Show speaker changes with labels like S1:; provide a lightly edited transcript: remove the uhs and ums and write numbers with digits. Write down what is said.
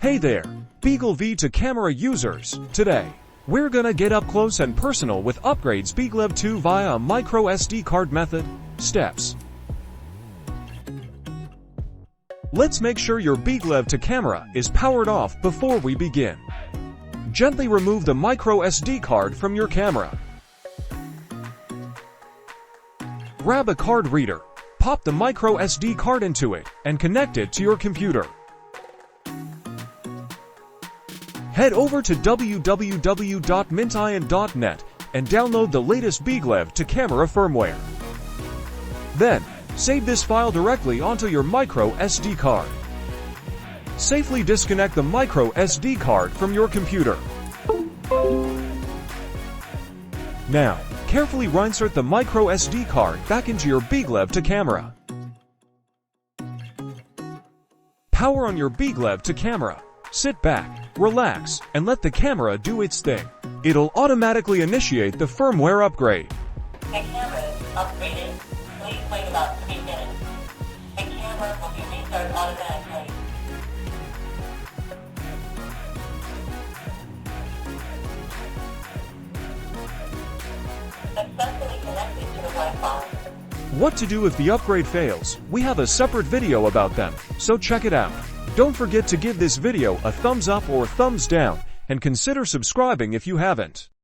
S1: Hey there, BeagleV2 camera users. Today, we're gonna get up close and personal with upgrades BeagleV2 via a micro SD card method. Steps. Let's make sure your BeagleV2 camera is powered off before we begin. Gently remove the micro SD card from your camera. Grab a card reader, pop the micro SD card into it, and connect it to your computer. Head over to www.mintion.net and download the latest BeagleV2 camera firmware. Then, save this file directly onto your micro SD card. Safely disconnect the micro SD card from your computer. Now, carefully reinsert the micro SD card back into your BeagleV2 camera. Power on your BeagleV2 camera. Sit back, relax, and let the camera do its thing. It'll automatically initiate the firmware upgrade.
S2: The camera is upgraded. Please wait about 3 minutes. The camera will be restarted automatically. Successfully connected to the Wi-Fi.
S1: What to do if the upgrade fails? We have a separate video about them, so check it out. Don't forget to give this video a thumbs up or thumbs down, and consider subscribing if you haven't.